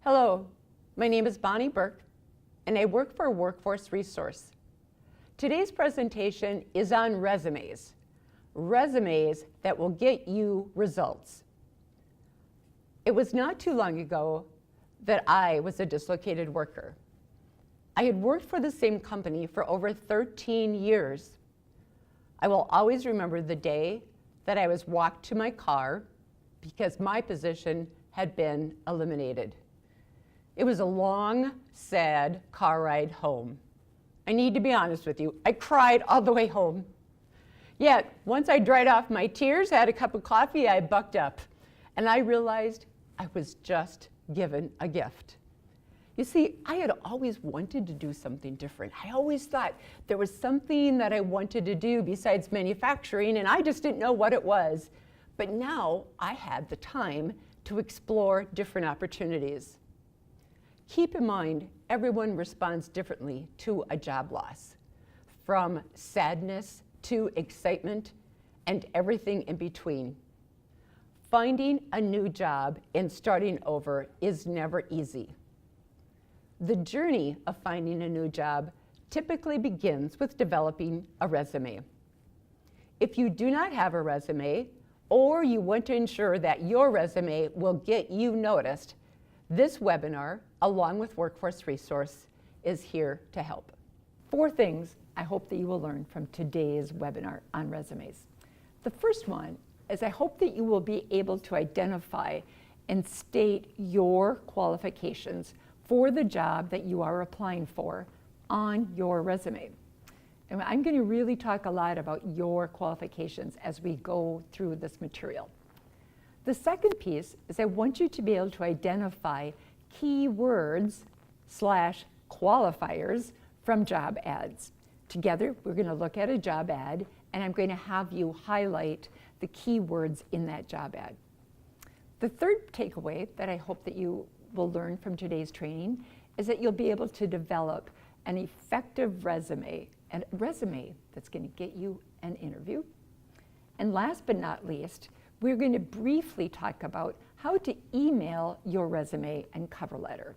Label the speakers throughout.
Speaker 1: Hello, my name is Bonnie Burke, and I work for Workforce Resource. Today's presentation is on resumes that will get you results. It was not too long ago that I was a dislocated worker. I had worked for the same company for over 13 years. I will always remember the day that I was walked to my car because my position had been eliminated. It was a long, sad car ride home. I need to be honest with you, I cried all the way home. Yet, once I dried off my tears, had a cup of coffee, I bucked up, and I realized I was just given a gift. You see, I had always wanted to do something different. I always thought there was something that I wanted to do besides manufacturing, and I just didn't know what it was. But now I had the time to explore different opportunities. Keep in mind, everyone responds differently to a job loss, from sadness to excitement and everything in between. Finding a new job and starting over is never easy. The journey of finding a new job typically begins with developing a resume. If you do not have a resume, or you want to ensure that your resume will get you noticed, this webinar, along with Workforce Resource, is here to help. 4 things I hope that you will learn from today's webinar on resumes. The first one is I hope that you will be able to identify and state your qualifications for the job that you are applying for on your resume. And I'm going to really talk a lot about your qualifications as we go through this material. The second piece is I want you to be able to identify keywords / qualifiers from job ads. Together, we're going to look at a job ad, and I'm going to have you highlight the keywords in that job ad. The third takeaway that I hope that you will learn from today's training is that you'll be able to develop an effective resume, and a resume that's going to get you an interview. And last but not least, we're going to briefly talk about how to email your resume and cover letter.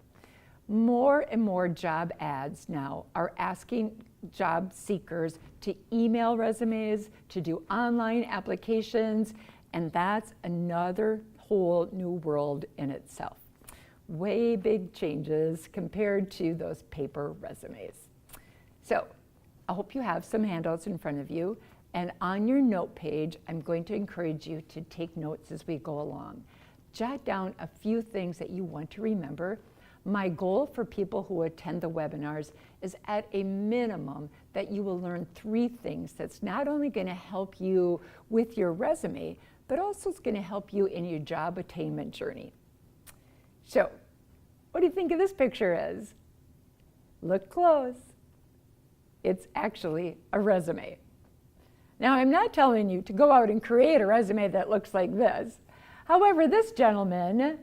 Speaker 1: More and more job ads now are asking job seekers to email resumes, to do online applications, and that's another whole new world in itself. Way big changes compared to those paper resumes. So I hope you have some handouts in front of you, and on your note page, I'm going to encourage you to take notes as we go along. Jot down a few things that you want to remember. My goal for people who attend the webinars is at a minimum that you will learn 3 things that's not only going to help you with your resume, but also it's going to help you in your job attainment journey. So, what do you think of this picture is? Look close. It's actually a resume. Now, I'm not telling you to go out and create a resume that looks like this. However, this gentleman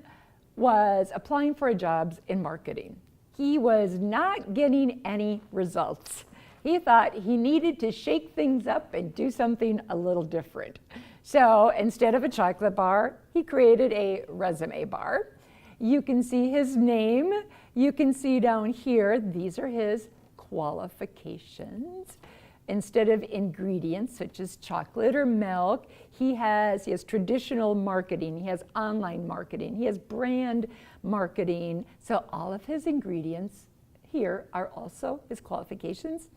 Speaker 1: was applying for jobs in marketing. He was not getting any results. He thought he needed to shake things up and do something a little different. So instead of a chocolate bar, he created a resume bar. You can see his name. You can see down here, these are his qualifications. Instead of ingredients such as chocolate or milk, he has traditional marketing, he has online marketing, he has brand marketing. So all of his ingredients here are also his qualifications.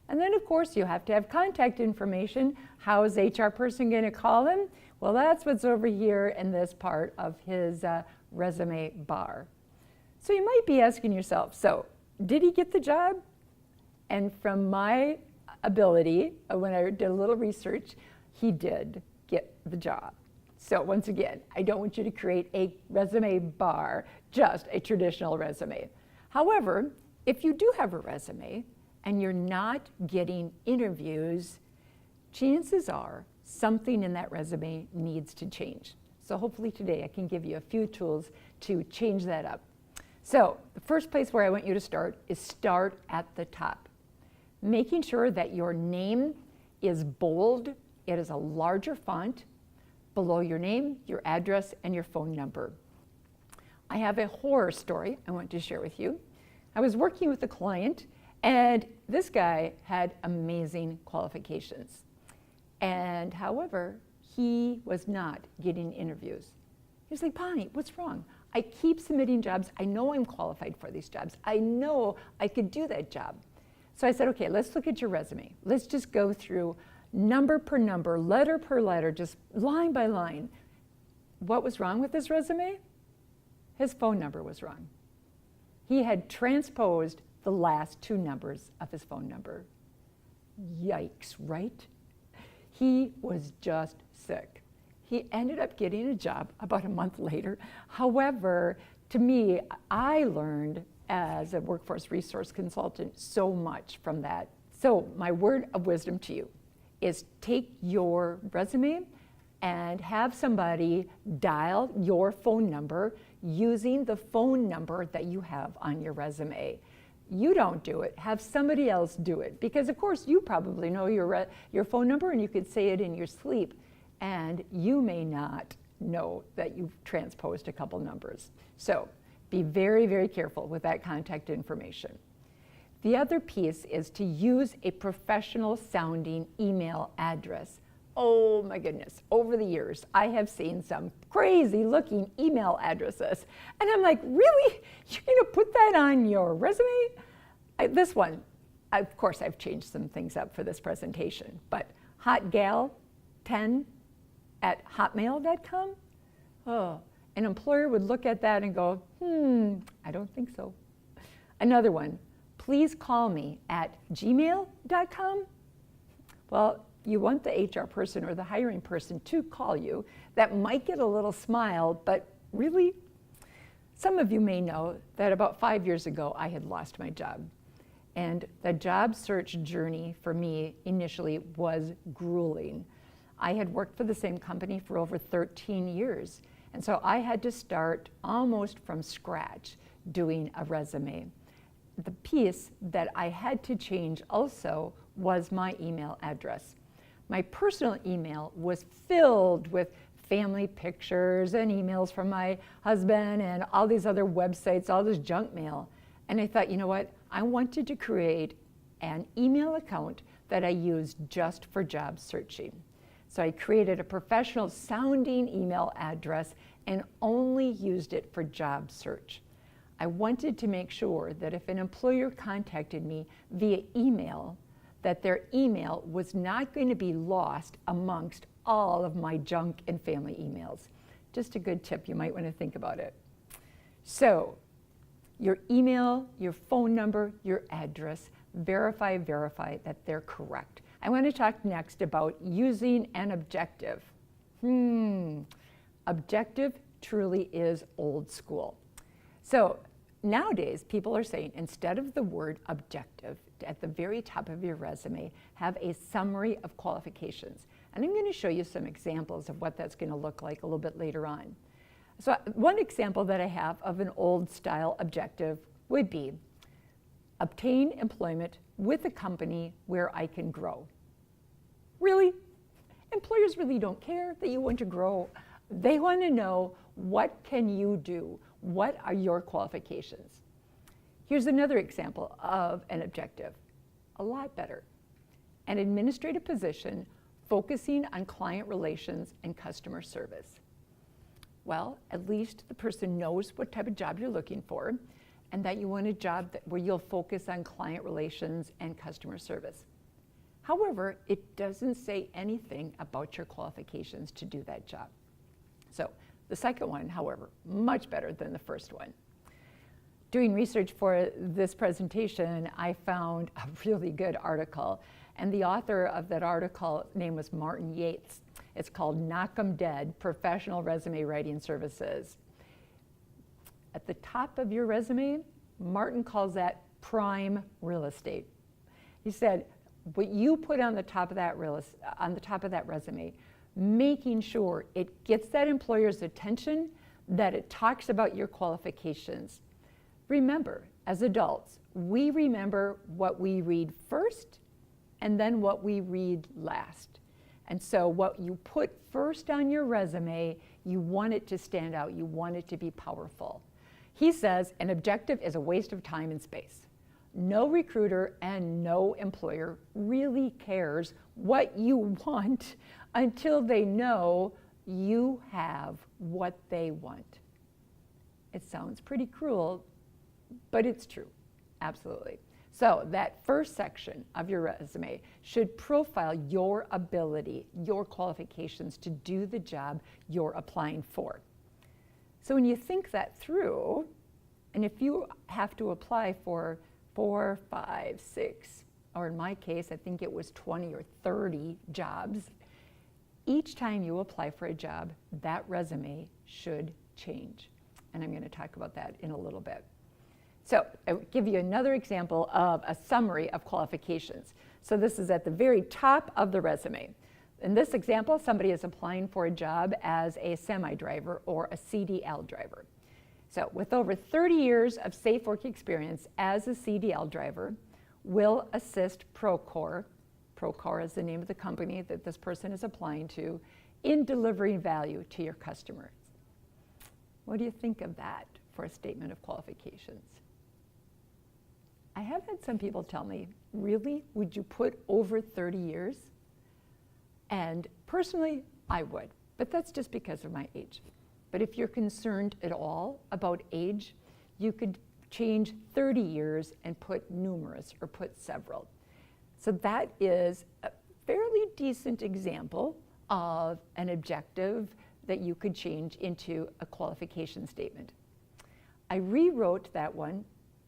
Speaker 1: And then of course you have to have contact information. How is the HR person going to call him? Well, that's what's over here in this part of his resume bar. So you might be asking yourself, so did he get the job? And from my ability, when I did a little research, he did get the job. So once again, I don't want you to create a resume bar, just a traditional resume. However, if you do have a resume and you're not getting interviews, chances are something in that resume needs to change. So hopefully today I can give you a few tools to change that up. So the first place where I want you to start is start at the top. Making sure that your name is bold, it is a larger font, below your name, your address, and your phone number. I have a horror story I want to share with you. I was working with a client, and this guy had amazing qualifications. And however, he was not getting interviews. He was like, Bonnie, what's wrong? I keep submitting jobs. I know I'm qualified for these jobs. I know I could do that job. So I said, okay, let's look at your resume. Let's just go through number per number, letter per letter, just line by line. What was wrong with his resume? His phone number was wrong. He had transposed the last 2 numbers of his phone number. Yikes, right? He was just sick. He ended up getting a job about a month later. However, to me, I learned as a workforce resource consultant so much from that. So my word of wisdom to you is take your resume and have somebody dial your phone number using the phone number that you have on your resume. You don't do it, have somebody else do it. Because of course you probably know your phone number and you could say it in your sleep, and you may not know that you've transposed a couple numbers. So be very, very careful with that contact information. The other piece is to use a professional sounding email address. Oh my goodness, over the years, I have seen some crazy looking email addresses. And I'm like, really? You're gonna put that on your resume? This one, of course, I've changed some things up for this presentation, but hotgal10@hotmail.com? Oh, an employer would look at that and go, I don't think so. Another one, please call me at gmail.com? Well, you want the HR person or the hiring person to call you. That might get a little smile, but really, some of you may know that about 5 years ago, I had lost my job. And the job search journey for me initially was grueling. I had worked for the same company for over 13 years. And so I had to start almost from scratch doing a resume. The piece that I had to change also was my email address. My personal email was filled with family pictures and emails from my husband and all these other websites, all this junk mail. And I thought, you know what? I wanted to create an email account that I used just for job searching. So I created a professional sounding email address and only used it for job search. I wanted to make sure that if an employer contacted me via email, that their email was not going to be lost amongst all of my junk and family emails. Just a good tip, you might want to think about it. So, your email, your phone number, your address, verify that they're correct. I want to talk next about using an objective. Objective truly is old school. So nowadays, people are saying instead of the word objective, at the very top of your resume, have a summary of qualifications. And I'm going to show you some examples of what that's going to look like a little bit later on. So one example that I have of an old style objective would be obtain employment with a company where I can grow. Really? Employers really don't care that you want to grow. They want to know, what can you do? What are your qualifications? Here's another example of an objective, a lot better. An administrative position focusing on client relations and customer service. Well, at least the person knows what type of job you're looking for and that you want a job where you'll focus on client relations and customer service. However, it doesn't say anything about your qualifications to do that job. So the second one, however, much better than the first one. Doing research for this presentation, I found a really good article, and the author of that article name was Martin Yates. It's called Knock 'em Dead, Professional Resume Writing Services. At the top of your resume, Martin calls that prime real estate. He said, what you put on the top of that resume, making sure it gets that employer's attention, that it talks about your qualifications. Remember, as adults, we remember what we read first and then what we read last. And so what you put first on your resume, you want it to stand out, you want it to be powerful. He says an objective is a waste of time and space. No recruiter and no employer really cares what you want until they know you have what they want. It sounds pretty cruel, but it's true, absolutely. So that first section of your resume should profile your ability, your qualifications to do the job you're applying for. So when you think that through, and if you have to apply for 4, 5, 6, or in my case, I think it was 20 or 30 jobs, each time you apply for a job, that resume should change. And I'm going to talk about that in a little bit. So I'll give you another example of a summary of qualifications. So this is at the very top of the resume. In this example, somebody is applying for a job as a semi-driver or a CDL driver. So with over 30 years of safe work experience as a CDL driver, will assist Procore is the name of the company that this person is applying to, in delivering value to your customers. What do you think of that for a statement of qualifications? I have had some people tell me, really, would you put over 30 years? And personally, I would, but that's just because of my age. But if you're concerned at all about age, you could change 30 years and put numerous or put several. So that is a fairly decent example of an objective that you could change into a qualification statement. I rewrote that one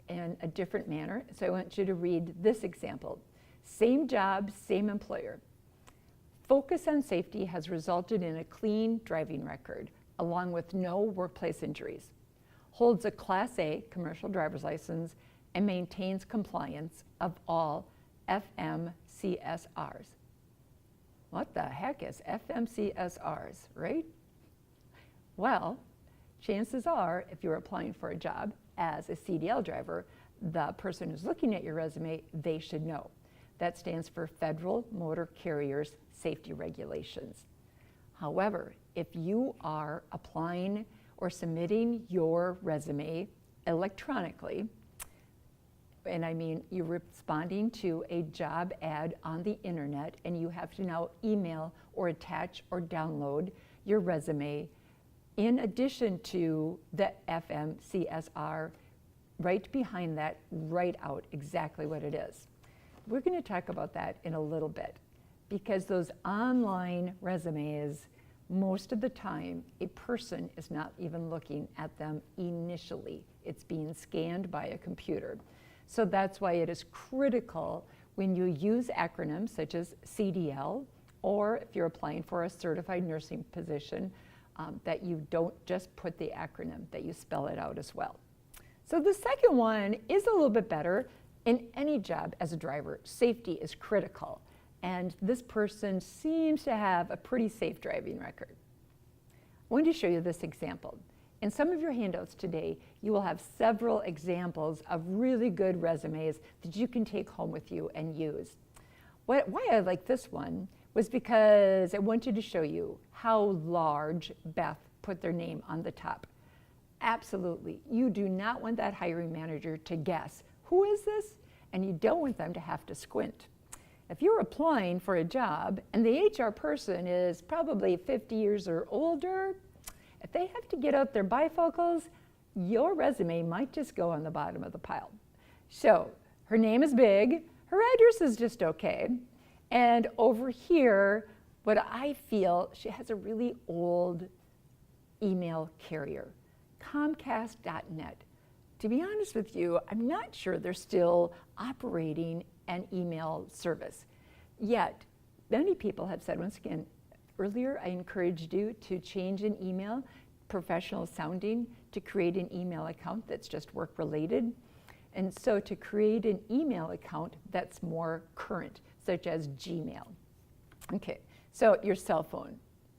Speaker 1: in a different manner, so I want you to read this example. Same job, same employer. Focus on safety has resulted in a clean driving record, along with no workplace injuries. Holds a Class A commercial driver's license and maintains compliance of all FMCSRs. What the heck is FMCSRs, right? Well, chances are, if you're applying for a job as a CDL driver, the person who's looking at your resume, they should know. That stands for Federal Motor Carriers Safety Regulations. However, if you are applying or submitting your resume electronically, and I mean you're responding to a job ad on the internet, and you have to now email or attach or download your resume in addition to the FMCSR, right behind that, write out exactly what it is. We're going to talk about that in a little bit, because those online resumes, most of the time, a person is not even looking at them initially. It's being scanned by a computer. So that's why it is critical when you use acronyms such as CDL, or if you're applying for a certified nursing position, that you don't just put the acronym, that you spell it out as well. So the second one is a little bit better. In any job as a driver, safety is critical. And this person seems to have a pretty safe driving record. I wanted to show you this example. In some of your handouts today, you will have several examples of really good resumes that you can take home with you and use. Why I like this one was because I wanted to show you how large Beth put their name on the top. Absolutely, you do not want that hiring manager to guess, who is this? And you don't want them to have to squint. If you're applying for a job and the HR person is probably 50 years or older, if they have to get out their bifocals, your resume might just go on the bottom of the pile. So her name is big, her address is just okay, and over here, what I feel, she has a really old email carrier, Comcast.net. To be honest with you, I'm not sure they're still operating an email service. Yet, many people have said, once again, earlier I encouraged you to change an email, professional sounding, to create an email account that's just work related. And so to create an email account that's more current, such as Gmail. Okay, so your cell phone.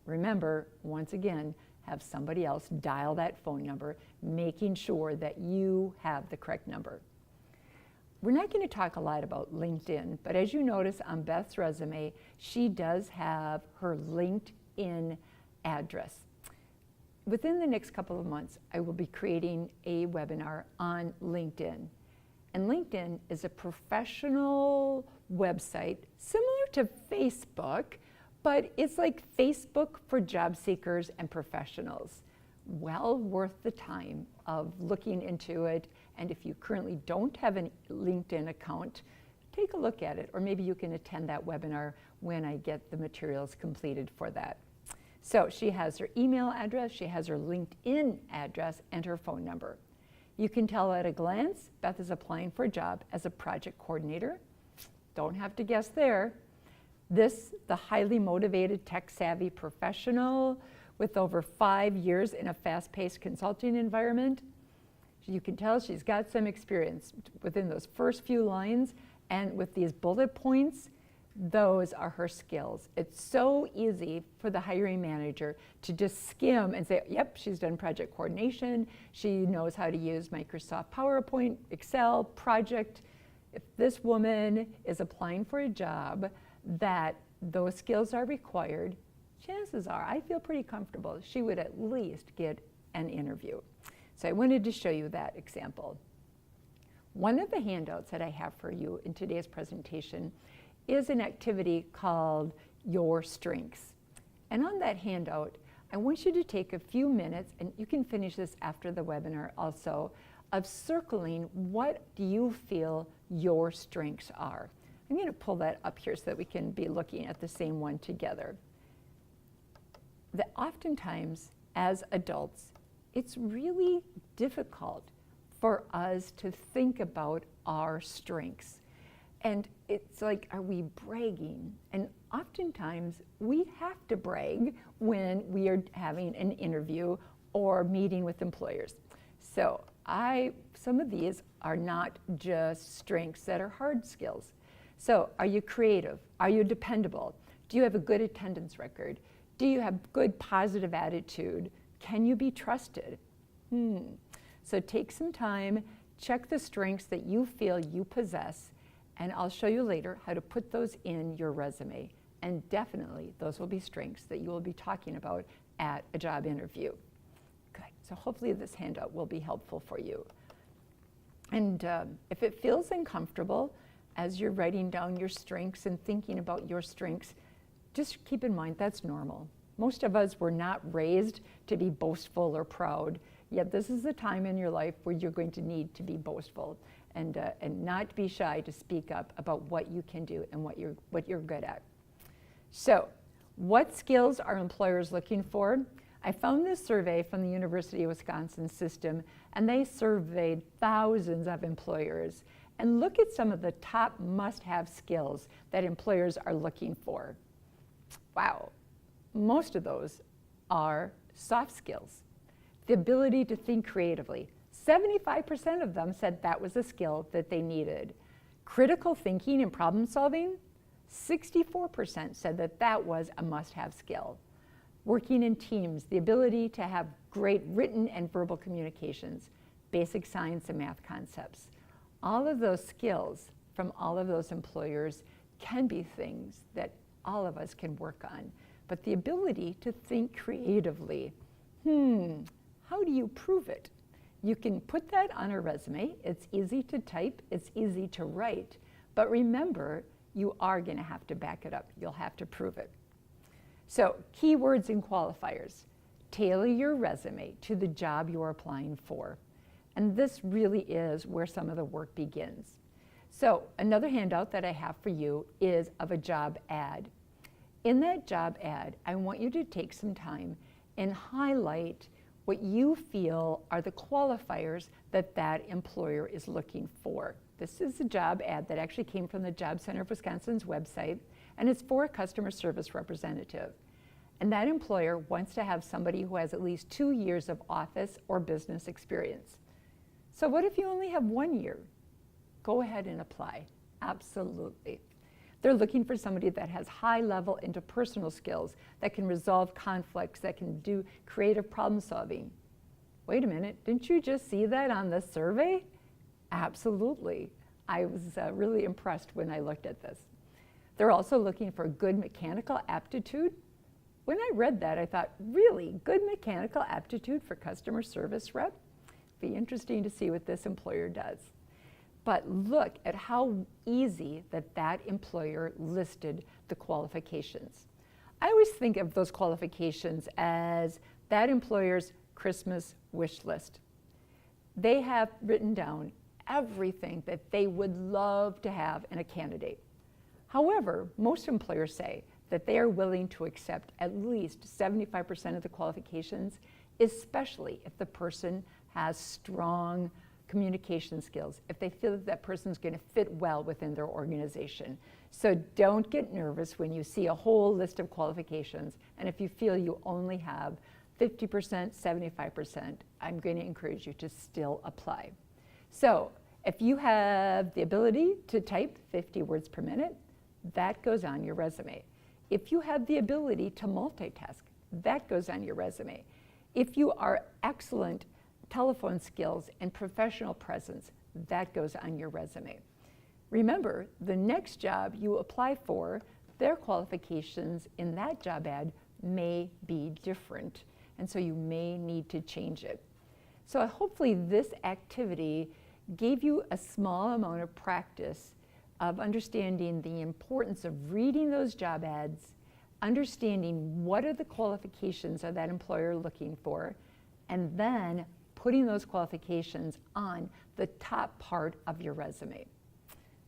Speaker 1: Remember, once again, have somebody else dial that phone number, making sure that you have the correct number. We're not going to talk a lot about LinkedIn, but as you notice on Beth's resume, she does have her LinkedIn address. within the next couple of months, I will be creating a webinar on LinkedIn. And LinkedIn is a professional website similar to Facebook, but it's like Facebook for job seekers and professionals. Well worth the time of looking into it. And if you currently don't have a LinkedIn account, take a look at it, or maybe you can attend that webinar when I get the materials completed for that. So she has her email address, she has her LinkedIn address, and her phone number. You can tell at a glance, Beth is applying for a job as a project coordinator. Don't have to guess there. This, the highly motivated, tech-savvy professional with over 5 years in a fast-paced consulting environment. You can tell she's got some experience within those first few lines, and with these bullet points, those are her skills. It's so easy for the hiring manager to just skim and say, yep, she's done project coordination, she knows how to use Microsoft PowerPoint, Excel, project. If this woman is applying for a job that those skills are required, chances are, I feel pretty comfortable, she would at least get an interview. So I wanted to show you that example. One of the handouts that I have for you in today's presentation is an activity called Your Strengths. And on that handout, I want you to take a few minutes, and you can finish this after the webinar also, of circling what do you feel your strengths are. I'm going to pull that up here so that we can be looking at the same one together. That oftentimes, as adults, it's really difficult for us to think about our strengths. And it's like, are we bragging? And oftentimes we have to brag when we are having an interview or meeting with employers. So some of these are not just strengths that are hard skills. So are you creative? Are you dependable? Do you have a good attendance record? Do you have good positive attitude? Can you be trusted? So take some time, check the strengths that you feel you possess, and I'll show you later how to put those in your resume. And definitely, those will be strengths that you will be talking about at a job interview. Good. So hopefully this handout will be helpful for you. And if it feels uncomfortable as you're writing down your strengths and thinking about your strengths, just keep in mind that's normal. Most of us were not raised to be boastful or proud, yet this is the time in your life where you're going to need to be boastful and not be shy to speak up about what you can do and what you're good at. So, what skills are employers looking for? I found this survey from the University of Wisconsin system, and they surveyed thousands of employers. And look at some of the top must-have skills that employers are looking for. Wow, most of those are soft skills. The ability to think creatively. 75% of them said that was a skill that they needed. Critical thinking and problem solving, 64% said that that was a must-have skill. Working in teams, the ability to have great written and verbal communications, basic science and math concepts. All of those skills from all of those employers can be things that all of us can work on. But the ability to think creatively, how do you prove it? You can put that on a resume. It's easy to type, it's easy to write, but remember, you are going to have to back it up. You'll have to prove it. So, keywords and qualifiers. Tailor your resume to the job you're applying for. And this really is where some of the work begins. So, another handout that I have for you is of a job ad. In that job ad, I want you to take some time and highlight what you feel are the qualifiers that that employer is looking for. This is a job ad that actually came from the Job Center of Wisconsin's website, and it's for a customer service representative. And that employer wants to have somebody who has at least 2 years of office or business experience. So what if you only have 1 year? Go ahead and apply, absolutely. They're looking for somebody that has high-level interpersonal skills, that can resolve conflicts, that can do creative problem solving. Wait a minute, didn't you just see that on the survey? Absolutely. I was really impressed when I looked at this. They're also looking for good mechanical aptitude. When I read that, I thought, really, good mechanical aptitude for customer service rep? Be interesting to see what this employer does. But look at how easy that employer listed the qualifications. I always think of those qualifications as that employer's Christmas wish list. They have written down everything that they would love to have in a candidate. However, most employers say that they are willing to accept at least 75% of the qualifications, especially if the person has strong communication skills, if they feel that that person's going to fit well within their organization. So don't get nervous when you see a whole list of qualifications, and if you feel you only have 50%, 75%, I'm going to encourage you to still apply. So if you have the ability to type 50 words per minute, that goes on your resume. If you have the ability to multitask, that goes on your resume. If you are excellent telephone skills and professional presence, that goes on your resume. Remember, the next job you apply for, their qualifications in that job ad may be different, and so you may need to change it. So hopefully this activity gave you a small amount of practice of understanding the importance of reading those job ads, understanding what are the qualifications of that employer looking for, and then putting those qualifications on the top part of your resume.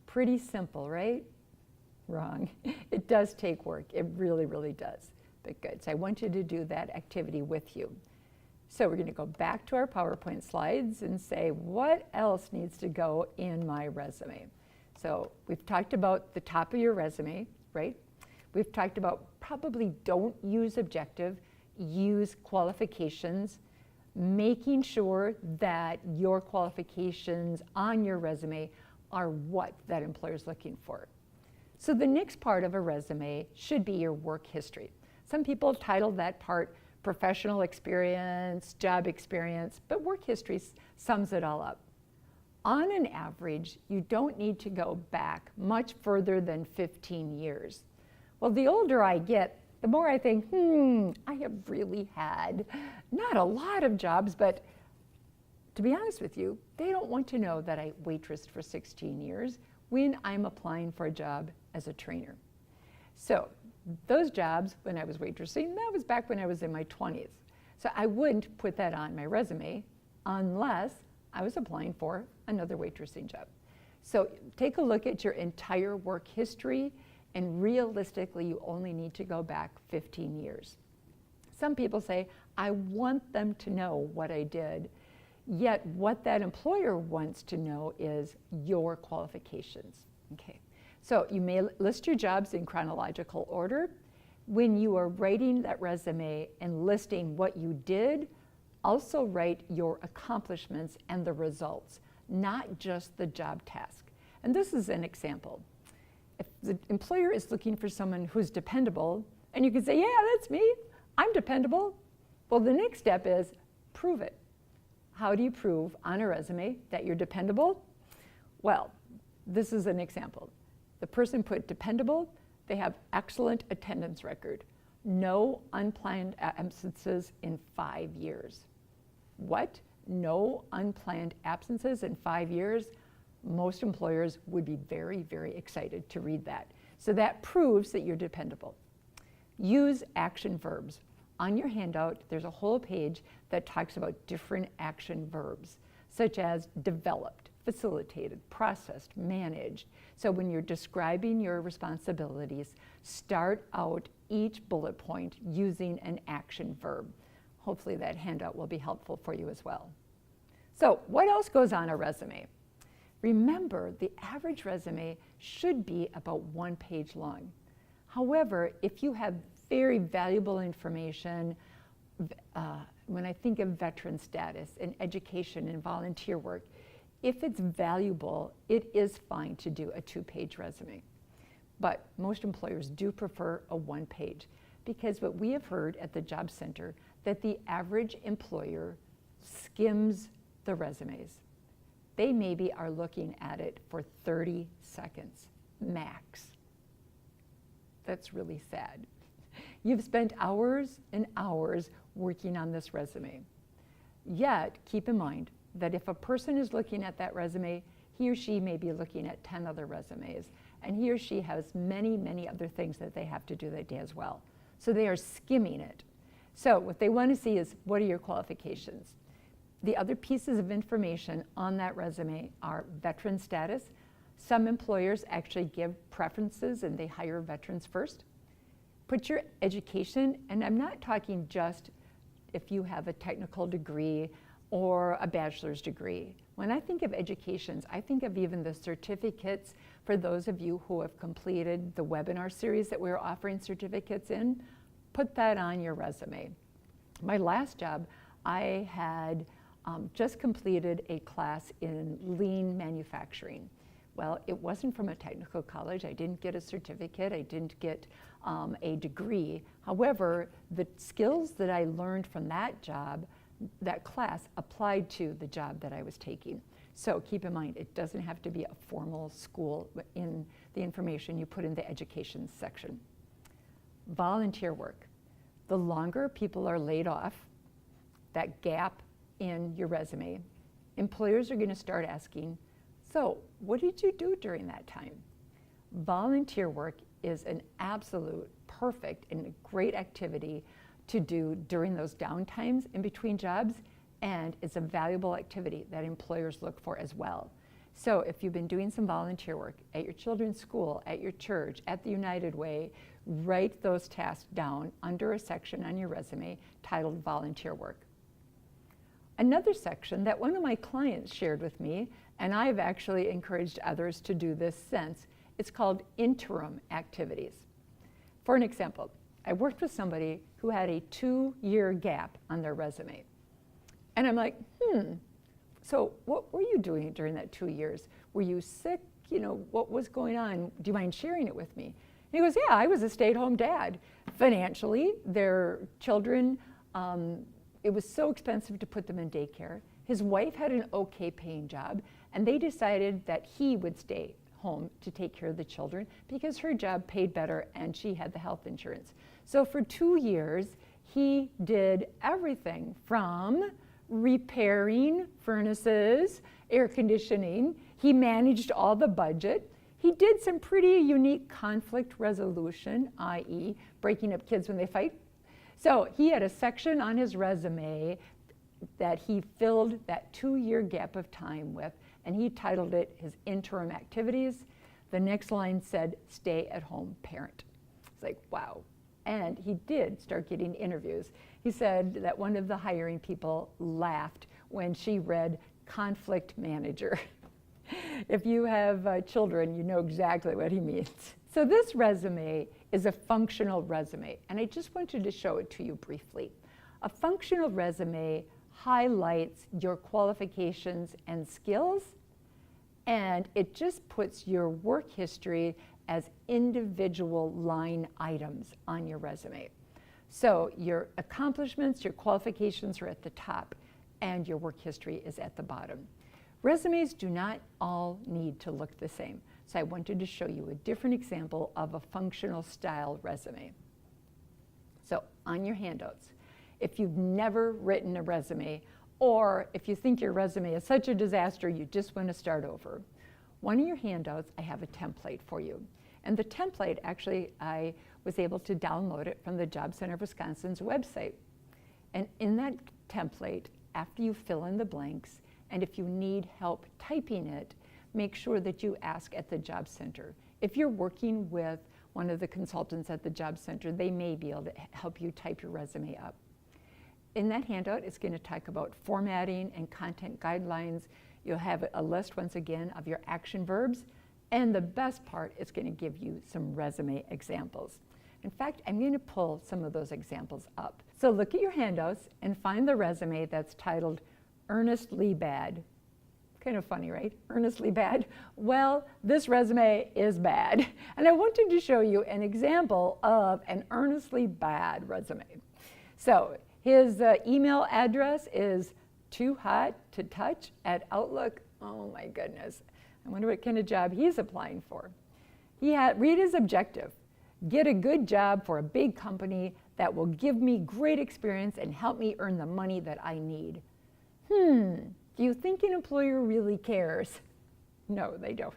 Speaker 1: Pretty simple, right? Wrong. It does take work. It really, really does. But good. So I want you to do that activity with you. So we're going to go back to our PowerPoint slides and say, what else needs to go in my resume? So we've talked about the top of your resume, right? We've talked about probably don't use objective, use qualifications, making sure that your qualifications on your resume are what that employer is looking for. So the next part of a resume should be your work history. Some people have titled that part professional experience, job experience, but work history sums it all up. On an average, you don't need to go back much further than 15 years. Well, the older I get, the more I think, I have really had not a lot of jobs, but to be honest with you, they don't want to know that I waitressed for 16 years when I'm applying for a job as a trainer. So those jobs when I was waitressing, that was back when I was in my 20s. So I wouldn't put that on my resume unless I was applying for another waitressing job. So take a look at your entire work history, and realistically, you only need to go back 15 years. Some people say, I want them to know what I did, yet what that employer wants to know is your qualifications. Okay. So you may list your jobs in chronological order. When you are writing that resume and listing what you did, also write your accomplishments and the results, not just the job task. And this is an example. If the employer is looking for someone who's dependable, and you can say, yeah, that's me, I'm dependable. Well, the next step is prove it. How do you prove on a resume that you're dependable? Well, this is an example. The person put dependable, they have excellent attendance record, no unplanned absences in 5 years. What? No unplanned absences in 5 years? Most employers would be very, very excited to read that. So that proves that you're dependable. Use action verbs. On your handout, there's a whole page that talks about different action verbs, such as developed, facilitated, processed, managed. So when you're describing your responsibilities, start out each bullet point using an action verb. Hopefully that handout will be helpful for you as well. So what else goes on a resume? Remember, the average resume should be about 1 page long. However, if you have very valuable information, when I think of veteran status and education and volunteer work, if it's valuable, it is fine to do a 2-page resume. But most employers do prefer a 1-page because what we have heard at the Job Center that the average employer skims the resumes. They maybe are looking at it for 30 seconds, max. That's really sad. You've spent hours and hours working on this resume. Yet, keep in mind that if a person is looking at that resume, he or she may be looking at 10 other resumes, and he or she has many, many other things that they have to do that day as well. So they are skimming it. So what they want to see is, what are your qualifications? The other pieces of information on that resume are veteran status. Some employers actually give preferences and they hire veterans first. Put your education, and I'm not talking just if you have a technical degree or a bachelor's degree. When I think of educations, I think of even the certificates for those of you who have completed the webinar series that we're offering certificates in. Put that on your resume. My last job, I had just completed a class in lean manufacturing. Well, it wasn't from a technical college. I didn't get a certificate. I didn't get a degree. However, the skills that I learned from that job, that class, applied to the job that I was taking. So keep in mind, it doesn't have to be a formal school in the information you put in the education section. Volunteer work. The longer people are laid off, that gap in your resume, employers are going to start asking, so what did you do during that time? Volunteer work is an absolute perfect and great activity to do during those downtimes in between jobs, and it's a valuable activity that employers look for as well. So if you've been doing some volunteer work at your children's school, at your church, at the United Way, write those tasks down under a section on your resume titled volunteer work. Another section that one of my clients shared with me, and I've actually encouraged others to do this since, it's called interim activities. For an example, I worked with somebody who had a 2-year gap on their resume. And I'm like, so what were you doing during that 2 years? Were you sick? You know, what was going on? Do you mind sharing it with me? And he goes, yeah, I was a stay-at-home dad. Financially, their children, it was so expensive to put them in daycare. His wife had an okay paying job, and they decided that he would stay home to take care of the children because her job paid better and she had the health insurance. So for 2 years, he did everything from repairing furnaces, air conditioning. He managed all the budget. He did some pretty unique conflict resolution, i.e. breaking up kids when they fight. So he had a section on his resume that he filled that 2-year gap of time with, and he titled it his interim activities. The next line said, stay-at-home parent. It's like, wow. And he did start getting interviews. He said that one of the hiring people laughed when she read conflict manager. If you have children, you know exactly what he means. So this resume is a functional resume, and I just wanted to show it to you briefly. A functional resume highlights your qualifications and skills, and it just puts your work history as individual line items on your resume. So your accomplishments, your qualifications are at the top, and your work history is at the bottom. Resumes do not all need to look the same. So I wanted to show you a different example of a functional style resume. So on your handouts, if you've never written a resume, or if you think your resume is such a disaster you just want to start over, one of your handouts, I have a template for you. And the template, actually, I was able to download it from the Job Center of Wisconsin's website. And in that template, after you fill in the blanks, and if you need help typing it, make sure that you ask at the Job Center. If you're working with one of the consultants at the Job Center, they may be able to help you type your resume up. In that handout, it's going to talk about formatting and content guidelines. You'll have a list, once again, of your action verbs. And the best part, it's going to give you some resume examples. In fact, I'm going to pull some of those examples up. So look at your handouts and find the resume that's titled Earnestly Bad. Kind of funny, right? Earnestly bad. Well, this resume is bad. And I wanted to show you an example of an earnestly bad resume. So his email address is toohottotouch@outlook. Oh my goodness. I wonder what kind of job he's applying for. Read his objective. Get a good job for a big company that will give me great experience and help me earn the money that I need. Do you think an employer really cares? No, they don't.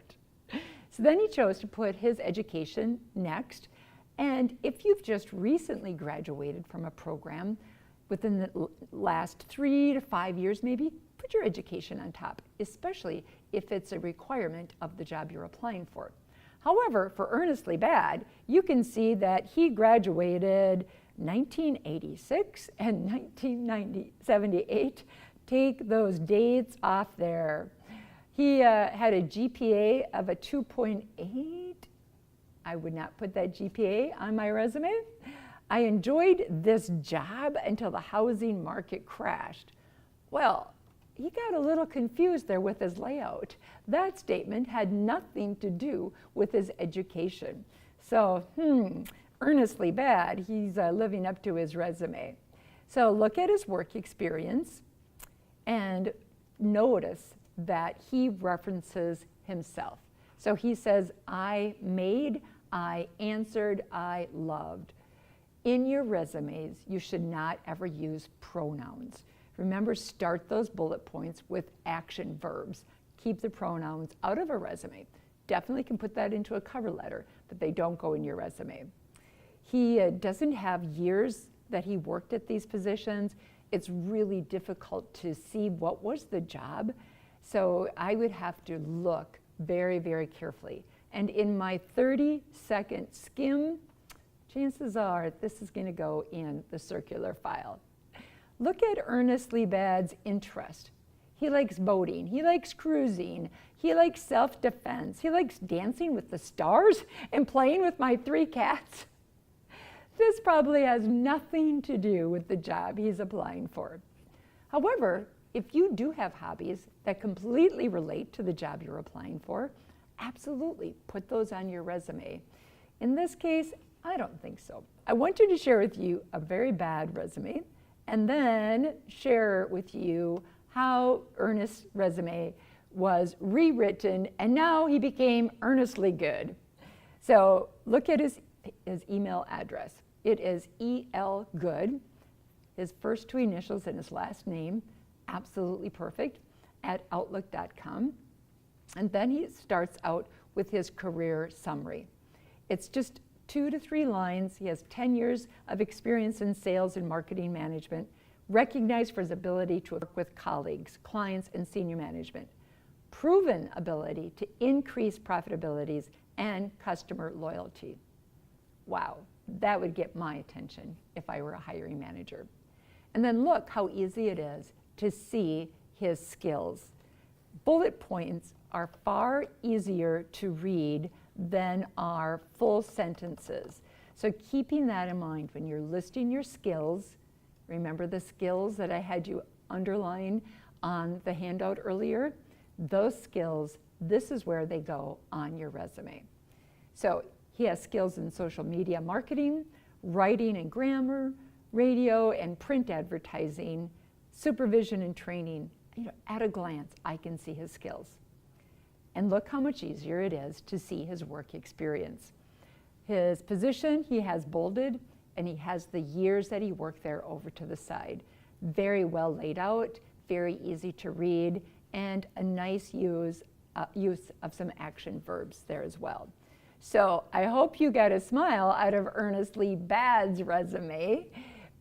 Speaker 1: So then he chose to put his education next. And if you've just recently graduated from a program within the last 3 to 5 years maybe, put your education on top, especially if it's a requirement of the job you're applying for. However, for Earnestly Bad, you can see that he graduated 1986 and 1978. Take those dates off there. He had a GPA of a 2.8. I would not put that GPA on my resume. I enjoyed this job until the housing market crashed. Well, he got a little confused there with his layout. That statement had nothing to do with his education. So, Earnestly Bad, he's living up to his resume. So look at his work experience and notice that he references himself. So he says, I made, I answered, I loved. In your resumes, you should not ever use pronouns. Remember, start those bullet points with action verbs. Keep the pronouns out of a resume. Definitely can put that into a cover letter, but they don't go in your resume. He doesn't have years that he worked at these positions. It's really difficult to see what was the job. So I would have to look very, very carefully. And in my 30-second skim, chances are this is going to go in the circular file. Look at Earnestly Bad's interest. He likes boating, he likes cruising, he likes self-defense, he likes dancing with the stars and playing with my 3 cats. This probably has nothing to do with the job he's applying for. However, if you do have hobbies that completely relate to the job you're applying for, absolutely put those on your resume. In this case, I don't think so. I wanted to share with you a very bad resume and then share with you how Ernest's resume was rewritten and now he became Earnestly Good. So look at his email address. It is E.L. Good, his first 2 initials and his last name, absolutely perfect, at outlook.com. And then he starts out with his career summary. It's just 2 to 3 lines. He has 10 years of experience in sales and marketing management, recognized for his ability to work with colleagues, clients, and senior management, proven ability to increase profitabilities and customer loyalty. Wow, that would get my attention if I were a hiring manager. And then look how easy it is to see his skills. Bullet points are far easier to read than are full sentences. So keeping that in mind when you're listing your skills, remember the skills that I had you underline on the handout earlier? Those skills, this is where they go on your resume. So he has skills in social media marketing, writing and grammar, radio and print advertising, supervision and training. At a glance, I can see his skills. And look how much easier it is to see his work experience. His position, he has bolded, and he has the years that he worked there over to the side. Very well laid out, very easy to read, and a nice use of some action verbs there as well. So I hope you got a smile out of Earnestly Bad's resume,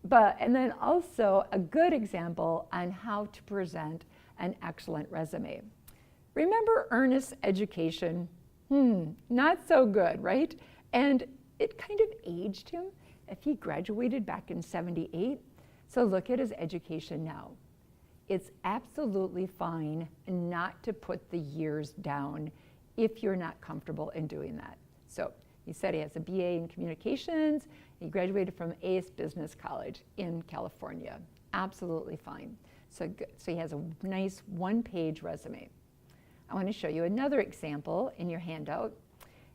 Speaker 1: and then also a good example on how to present an excellent resume. Remember Ernest's education? Not so good, right? And it kind of aged him if he graduated back in '78. So look at his education now. It's absolutely fine not to put the years down if you're not comfortable in doing that. So he said he has a BA in communications. He graduated from Ace Business College in California. Absolutely fine. So he has a nice 1-page resume. I want to show you another example in your handout.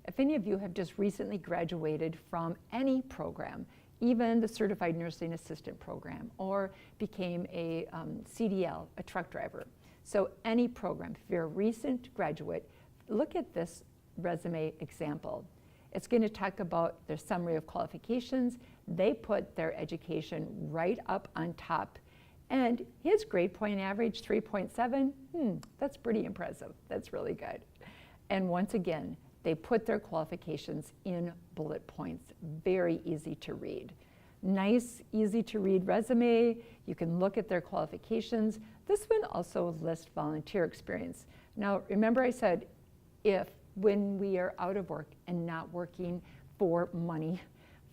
Speaker 1: If any of you have just recently graduated from any program, even the Certified Nursing Assistant program, or became a CDL, a truck driver. So any program, if you're a recent graduate, look at this resume example. It's going to talk about their summary of qualifications. They put their education right up on top. And his grade point average, 3.7, that's pretty impressive. That's really good. And once again, they put their qualifications in bullet points. Very easy to read. Nice, easy to read resume. You can look at their qualifications. This one also lists volunteer experience. Now, remember I said, when we are out of work and not working for money,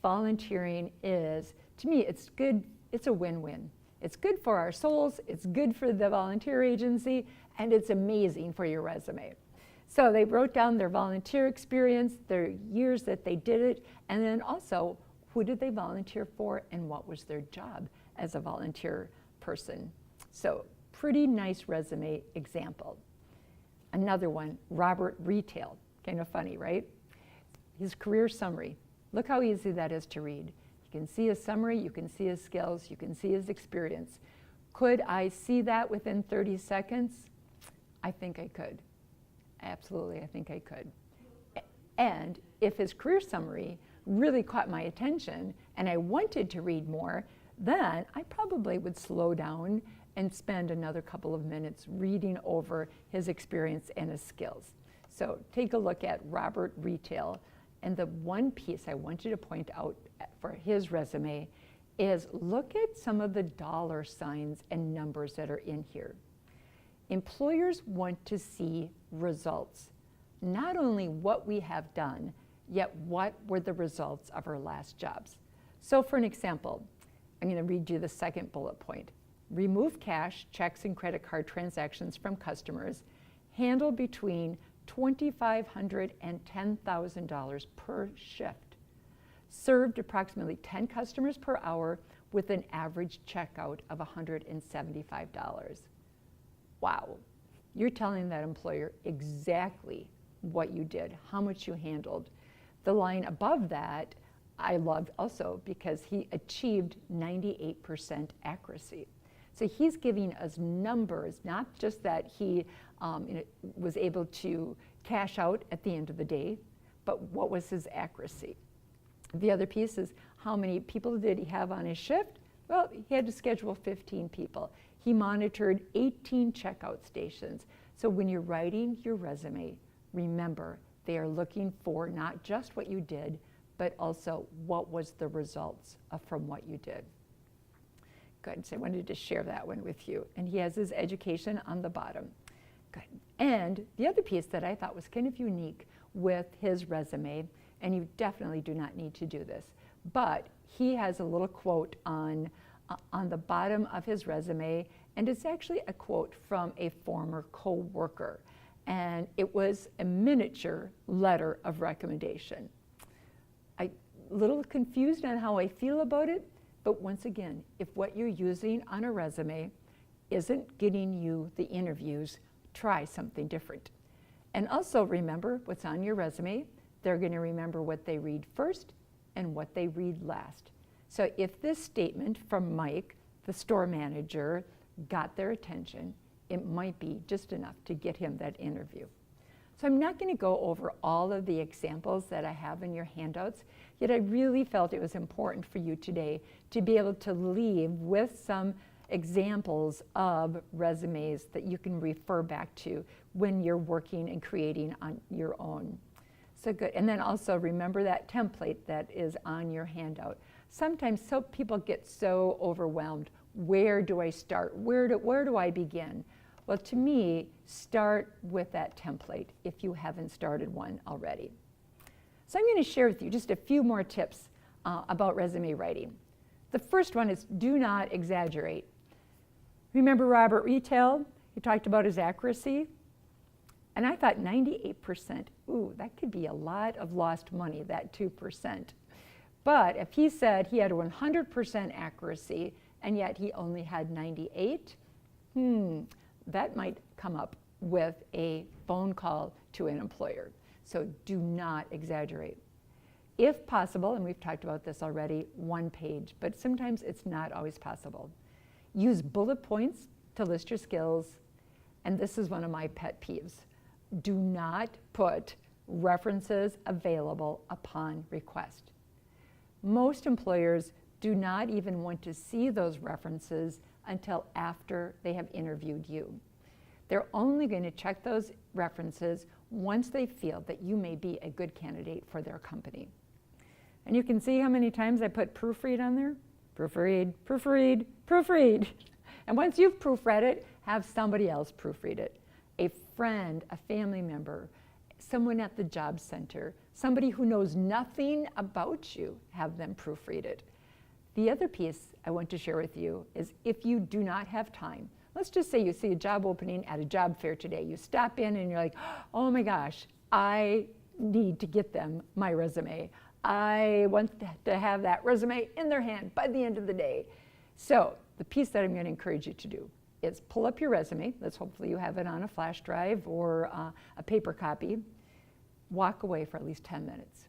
Speaker 1: volunteering is, to me, it's good, it's a win-win. It's good for our souls, it's good for the volunteer agency, and it's amazing for your resume. So they wrote down their volunteer experience, their years that they did it, and then also who did they volunteer for and what was their job as a volunteer person. So pretty nice resume example. Another one, Robert Retail. Kind of funny, right? His career summary. Look how easy that is to read. You can see his summary, you can see his skills, you can see his experience. Could I see that within 30 seconds? I think I could. Absolutely, I think I could. And if his career summary really caught my attention and I wanted to read more, then I probably would slow down and spend another couple of minutes reading over his experience and his skills. So take a look at Robert Retail. And the one piece I want you to point out for his resume is look at some of the dollar signs and numbers that are in here. Employers want to see results, not only what we have done, yet what were the results of our last jobs. So for an example, I'm going to read you the second bullet point. Remove cash, checks, and credit card transactions from customers, handle between $2,500 and $10,000 per shift. Served approximately 10 customers per hour with an average checkout of $175. Wow, you're telling that employer exactly what you did, how much you handled. The line above that I loved also because he achieved 98% accuracy. So he's giving us numbers, not just that he was able to cash out at the end of the day, but what was his accuracy. The other piece is how many people did he have on his shift? Well, he had to schedule 15 people. He monitored 18 checkout stations. So when you're writing your resume, remember, they are looking for not just what you did, but also what was the results from what you did. Good, so I wanted to share that one with you. And he has his education on the bottom. Good. And the other piece that I thought was kind of unique with his resume, and you definitely do not need to do this, but he has a little quote on the bottom of his resume, and it's actually a quote from a former co-worker. And it was a miniature letter of recommendation. I'm a little confused on how I feel about it, but once again, if what you're using on a resume isn't getting you the interviews, try something different. And also remember what's on your resume. They're going to remember what they read first and what they read last. So if this statement from Mike, the store manager, got their attention, it might be just enough to get him that interview. So I'm not going to go over all of the examples that I have in your handouts, yet I really felt it was important for you today to be able to leave with some examples of resumes that you can refer back to when you're working and creating on your own. So good. And then also remember that template that is on your handout. Sometimes people get so overwhelmed. Where do I start? Where do I begin? Well, to me, start with that template if you haven't started one already. So I'm going to share with you just a few more tips about resume writing. The first one is do not exaggerate. Remember Robert Retail? He talked about his accuracy. And I thought 98%, ooh, that could be a lot of lost money, that 2%. But if he said he had 100% accuracy and yet he only had 98, that might come up with a phone call to an employer. So do not exaggerate. If possible, and we've talked about this already, one page, but sometimes it's not always possible. Use bullet points to list your skills, and this is one of my pet peeves. Do not put
Speaker 2: references available upon request. Most employers do not even want to see those references until after they have interviewed you. They're only going to check those references once they feel that you may be a good candidate for their company. And you can see how many times I put proofread on there. Proofread, proofread, proofread. And once you've proofread it, have somebody else proofread it. A friend, a family member, someone at the job center, somebody who knows nothing about you, have them proofread it. The other piece I want to share with you is if you do not have time, let's just say you see a job opening at a job fair today. You stop in and you're like, oh my gosh, I need to get them my resume. I want to have that resume in their hand by the end of the day. So the piece that I'm going to encourage you to do is pull up your resume. Let's hopefully you have it on a flash drive or a paper copy. Walk away for at least 10 minutes.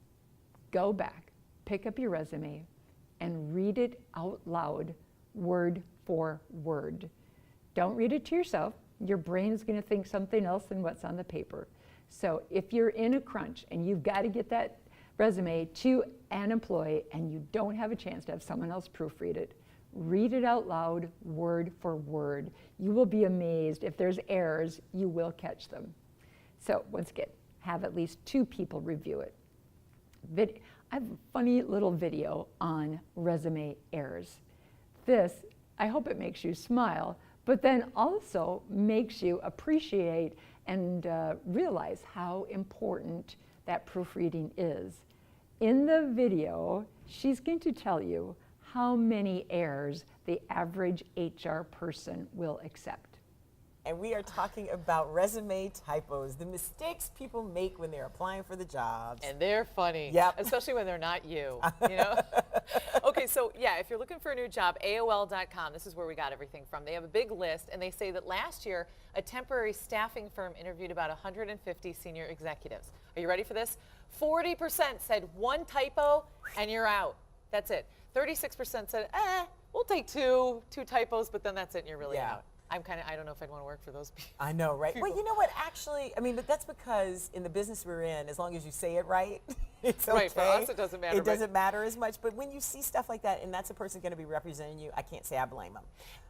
Speaker 2: Go back, pick up your resume, and read it out loud, word for word. Don't read it to yourself. Your brain is going to think something else than what's on the paper. So if you're in a crunch and you've got to get that resume to an employee and you don't have a chance to have someone else proofread it, read it out loud, word for word. You will be amazed. If there's errors, you will catch them. So once again, have at least 2 people review it. I have a funny little video on resume errors. This, I hope it makes you smile, but then also makes you appreciate and realize how important that proofreading is. In the video, she's going to tell you how many errors the average HR person will accept.
Speaker 3: And we are talking about resume typos, the mistakes people make when they're applying for the jobs.
Speaker 4: And they're funny,
Speaker 3: Yep.
Speaker 4: especially when they're not you, you know? Okay, so yeah, if you're looking for a new job, AOL.com, this is where we got everything from. They have a big list, and they say that last year, a temporary staffing firm interviewed about 150 senior executives. Are you ready for this? 40% said 1 typo, and you're out. That's it. 36% said, we'll take two typos, but then that's it, and you're really out. I don't know if I'd want to work for those people.
Speaker 3: I know, right? Well, you know what, actually, I mean, but that's because in the business we're in, as long as you say it right, it's okay.
Speaker 4: Right, for us it doesn't matter.
Speaker 3: It doesn't matter as much, but when you see stuff like that and that's a person going to be representing you, I can't say I blame them.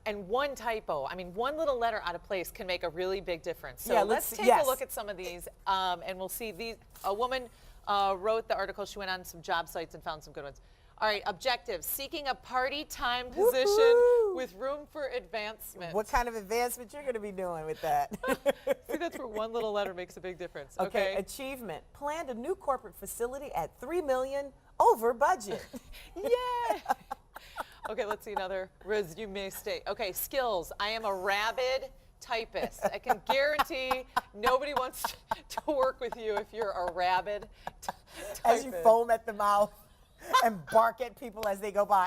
Speaker 4: And 1 typo, I mean, 1 little letter out of place can make a really big difference. So
Speaker 3: yeah,
Speaker 4: let's take a look at some of these, and we'll see these. A woman wrote the article. She went on some job sites and found some good ones. All right, objective, seeking a part-time position with room for advancement.
Speaker 3: What kind of advancement you're going to be doing with that?
Speaker 4: See, that's where 1 little letter makes a big difference.
Speaker 3: Okay, achievement, planned a new corporate facility at $3 million over budget.
Speaker 4: Yeah. Okay, let's see another resume state. Okay, skills, I am a rabid typist. I can guarantee nobody wants to work with you if you're a rabid typist.
Speaker 3: As you foam at the mouth and bark at people as they go by.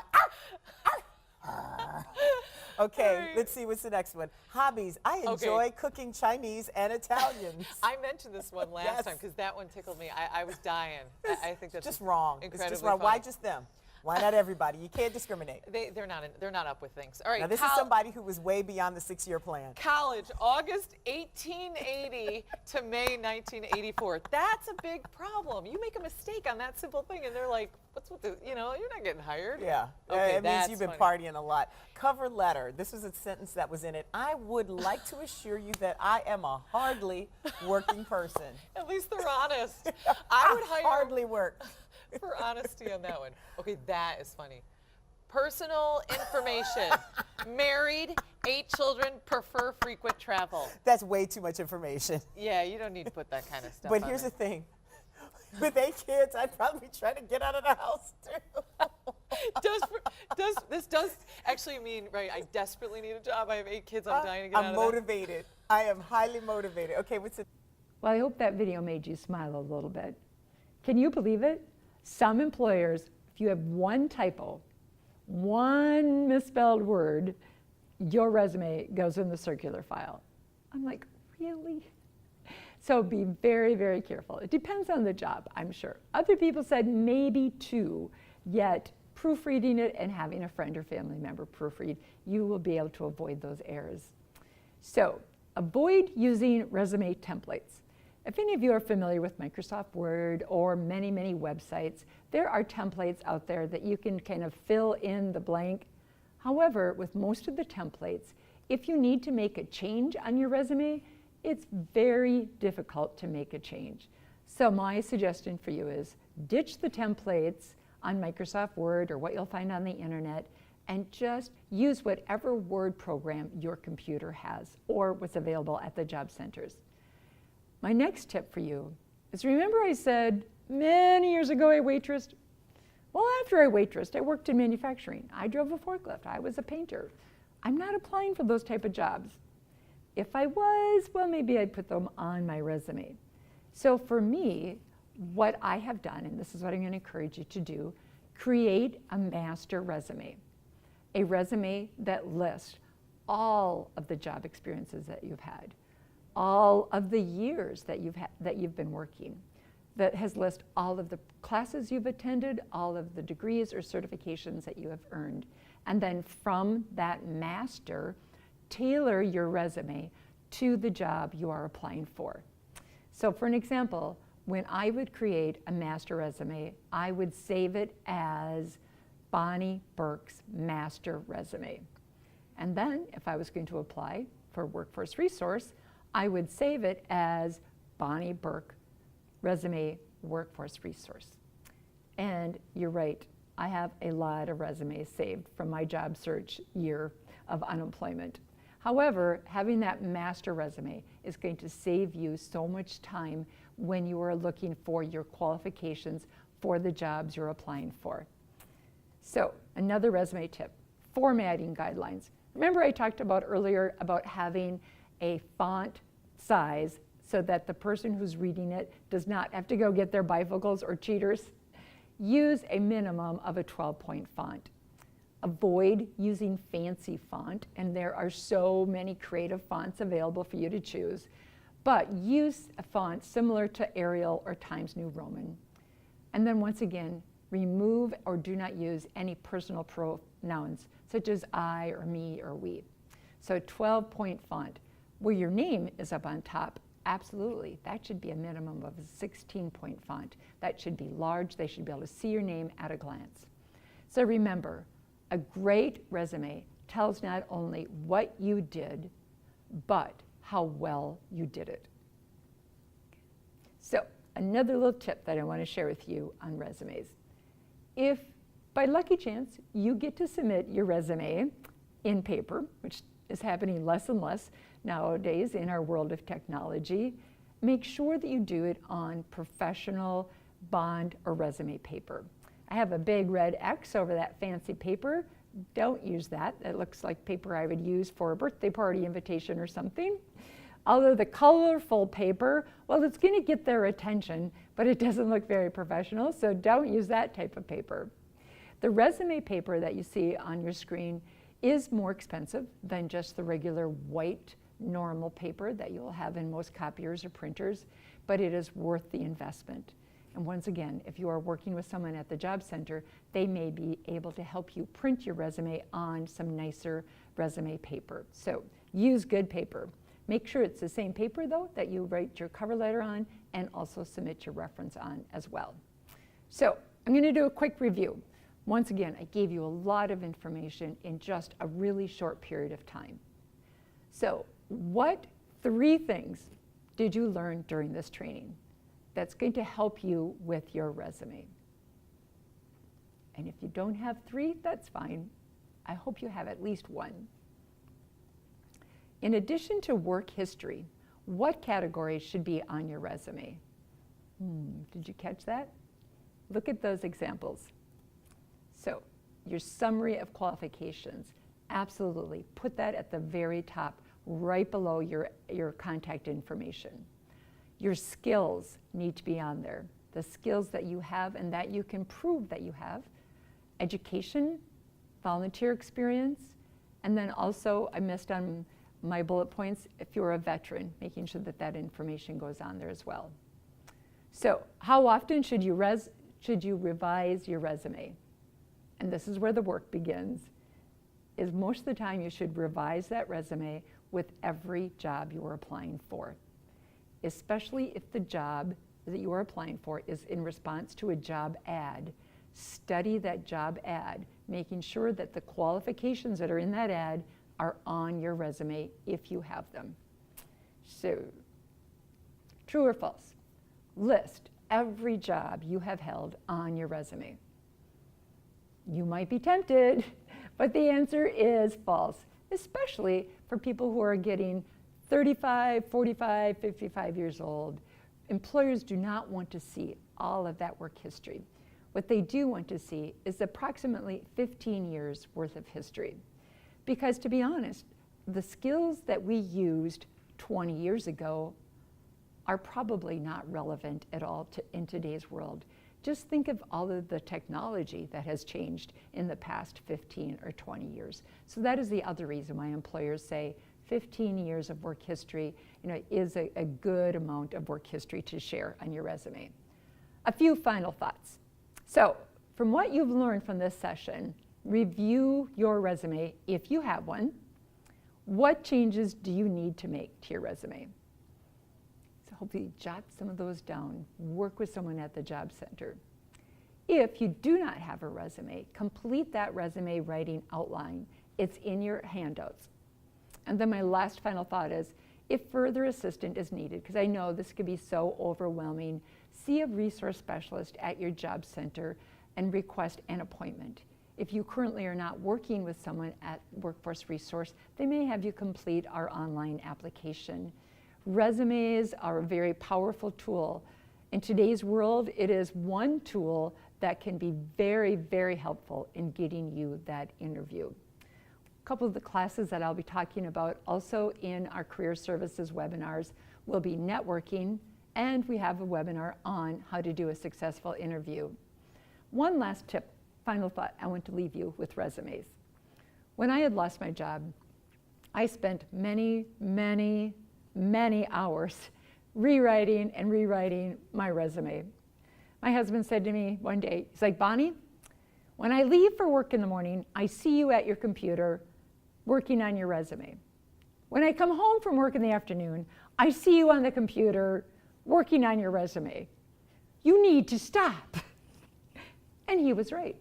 Speaker 3: Okay,
Speaker 4: right.
Speaker 3: Let's see what's the next one. Hobbies. I enjoy cooking Chinese and Italians.
Speaker 4: I mentioned this one last time because that one tickled me. I was dying. I think that's
Speaker 3: just wrong.
Speaker 4: Incredibly
Speaker 3: it's just wrong.
Speaker 4: funny.
Speaker 3: Why just them? Why not everybody? You can't discriminate.
Speaker 4: They're not up with things. All right.
Speaker 3: Now this is somebody who was way beyond the 6-year plan.
Speaker 4: College, August 1880 to May 1984. That's a big problem. You make a mistake on that simple thing, and they're like, "What's with this? You know, you're not getting hired."
Speaker 3: Yeah.
Speaker 4: Okay,
Speaker 3: it means you've been
Speaker 4: funny.
Speaker 3: partying a lot. Cover letter. This was a sentence that was in it. I would like to assure you that I am a hardly working person.
Speaker 4: At least they're honest. I would hire
Speaker 3: hardly work.
Speaker 4: for honesty on that one. Okay, that is funny. Personal information. Married, 8 children, prefer frequent travel.
Speaker 3: That's way too much information.
Speaker 4: Yeah, you don't need to put that kind of stuff
Speaker 3: But
Speaker 4: on
Speaker 3: here's
Speaker 4: there.
Speaker 3: the thing. With 8 kids, I'd probably try to get out of the house too.
Speaker 4: This does actually mean, right, I desperately need a job. I have 8 kids. I'm dying to get out of
Speaker 3: I'm
Speaker 4: that.
Speaker 3: motivated. I am highly motivated. Okay, what's it?
Speaker 2: Well, I hope that video made you smile a little bit. Can you believe it? Some employers, if you have 1 typo, 1 misspelled word, your resume goes in the circular file. I'm like, really? So be very, very careful. It depends on the job, I'm sure. Other people said maybe 2, yet proofreading it and having a friend or family member proofread, you will be able to avoid those errors. So avoid using resume templates. If any of you are familiar with Microsoft Word or many, many websites, there are templates out there that you can kind of fill in the blank. However, with most of the templates, if you need to make a change on your resume, it's very difficult to make a change. So my suggestion for you is ditch the templates on Microsoft Word or what you'll find on the internet, and just use whatever Word program your computer has or what's available at the job centers. My next tip for you is, remember I said many years ago I waitressed? Well, after I waitressed, I worked in manufacturing. I drove a forklift. I was a painter. I'm not applying for those type of jobs. If I was, well, maybe I'd put them on my resume. So for me, what I have done, and this is what I'm going to encourage you to do, create a master resume. A resume that lists all of the job experiences that you've had, all of the years that you've been working, that has listed all of the classes you've attended, all of the degrees or certifications that you have earned. And then from that master, tailor your resume to the job you are applying for. So for an example, when I would create a master resume, I would save it as Bonnie Burke's master resume. And then if I was going to apply for Workforce Resource, I would save it as Bonnie Burke resume Workforce Resource. And you're right, I have a lot of resumes saved from my job search year of unemployment. However, having that master resume is going to save you so much time when you are looking for your qualifications for the jobs you're applying for. So another resume tip, formatting guidelines. Remember I talked about earlier about having a font size so that the person who's reading it does not have to go get their bifocals or cheaters? Use a minimum of a 12-point font. Avoid using fancy font, and there are so many creative fonts available for you to choose, but use a font similar to Arial or Times New Roman. And then once again, remove or do not use any personal pronouns such as I or me or we. So 12-point font. Where your name is up on top, absolutely, that should be a minimum of a 16-point font. That should be large. They should be able to see your name at a glance. So remember, a great resume tells not only what you did, but how well you did it. So another little tip that I want to share with you on resumes. If by lucky chance you get to submit your resume in paper, which is happening less and less nowadays in our world of technology, make sure that you do it on professional bond or resume paper. I have a big red X over that fancy paper. Don't use that. It looks like paper I would use for a birthday party invitation or something. Although the colorful paper, well, it's going to get their attention, but it doesn't look very professional, so don't use that type of paper. The resume paper that you see on your screen is more expensive than just the regular white normal paper that you'll have in most copiers or printers, but it is worth the investment. And once again, if you are working with someone at the job center, they may be able to help you print your resume on some nicer resume paper. So use good paper. Make sure it's the same paper, though, that you write your cover letter on and also submit your reference on as well. So I'm going to do a quick review. Once again, I gave you a lot of information in just a really short period of time. So what 3 things did you learn during this training that's going to help you with your resume? And if you don't have 3, that's fine. I hope you have at least 1. In addition to work history, what categories should be on your resume? Did you catch that? Look at those examples. So your summary of qualifications, absolutely. Put that at the very top, right below your contact information. Your skills need to be on there. The skills that you have and that you can prove that you have. Education, volunteer experience, and then also I missed on my bullet points, if you're a veteran, making sure that that information goes on there as well. So how often should you revise your resume? And this is where the work begins, is most of the time you should revise that resume with every job you are applying for. especially if the job that you are applying for is in response to a job ad. Study that job ad, making sure that the qualifications that are in that ad are on your resume if you have them. So, true or false? List every job you have held on your resume. You might be tempted, but the answer is false, especially for people who are getting 35, 45, 55 years old. Employers do not want to see all of that work history. What they do want to see is approximately 15 years worth of history. Because to be honest, the skills that we used 20 years ago are probably not relevant at all in today's world. Just think of all of the technology that has changed in the past 15 or 20 years. So that is the other reason why employers say 15 years of work history, is a good amount of work history to share on your resume. A few final thoughts. So, from what you've learned from this session, review your resume if you have one. What changes do you need to make to your resume? So hopefully jot some of those down. Work with someone at the job center. If you do not have a resume, complete that resume writing outline. It's in your handouts. And then my last final thought is, if further assistance is needed, because I know this could be so overwhelming, see a resource specialist at your job center and request an appointment. If you currently are not working with someone at Workforce Resource, they may have you complete our online application. Resumes are a very powerful tool. In today's world, it is one tool that can be very, very helpful in getting you that interview. A couple of the classes that I'll be talking about also in our career services webinars will be networking, and we have a webinar on how to do a successful interview. One last tip, final thought I want to leave you with resumes. When I had lost my job, I spent many, many, many hours rewriting and rewriting my resume. My husband said to me one day, he's like, Bonnie, when I leave for work in the morning, I see you at your computer working on your resume. When I come home from work in the afternoon, I see you on the computer working on your resume. You need to stop. And he was right.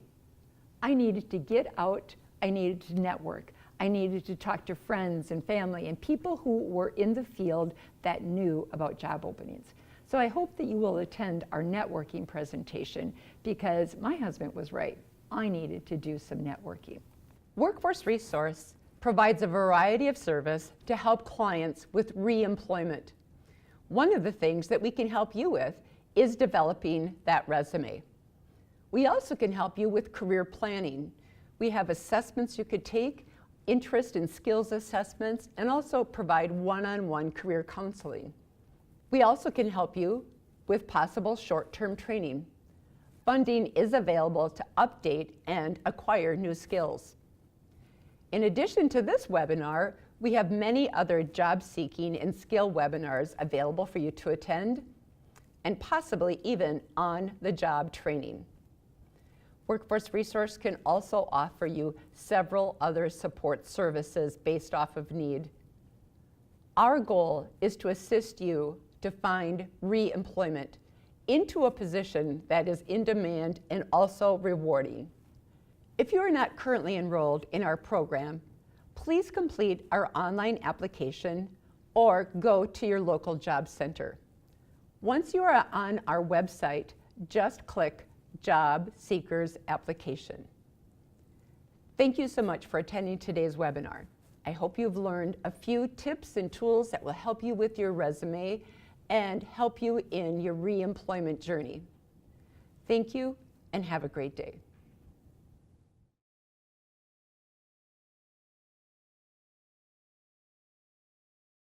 Speaker 2: I needed to get out, I needed to network, I needed to talk to friends and family and people who were in the field that knew about job openings. So I hope that you will attend our networking presentation, because my husband was right. I needed to do some networking.
Speaker 1: Workforce Resource provides a variety of service to help clients with re-employment. One of the things that we can help you with is developing that resume. We also can help you with career planning. We have assessments you could take, interest and skills assessments, and also provide one-on-one career counseling. We also can help you with possible short-term training. Funding is available to update and acquire new skills. In addition to this webinar, we have many other job seeking and skill webinars available for you to attend, and possibly even on-the-job training. Workforce Resource can also offer you several other support services based off of need. Our goal is to assist you to find re-employment into a position that is in demand and also rewarding. If you are not currently enrolled in our program, please complete our online application or go to your local job center. Once you are on our website, just click Job Seekers Application. Thank you so much for attending today's webinar. I hope you've learned a few tips and tools that will help you with your resume and help you in your re-employment journey. Thank you and have a great day.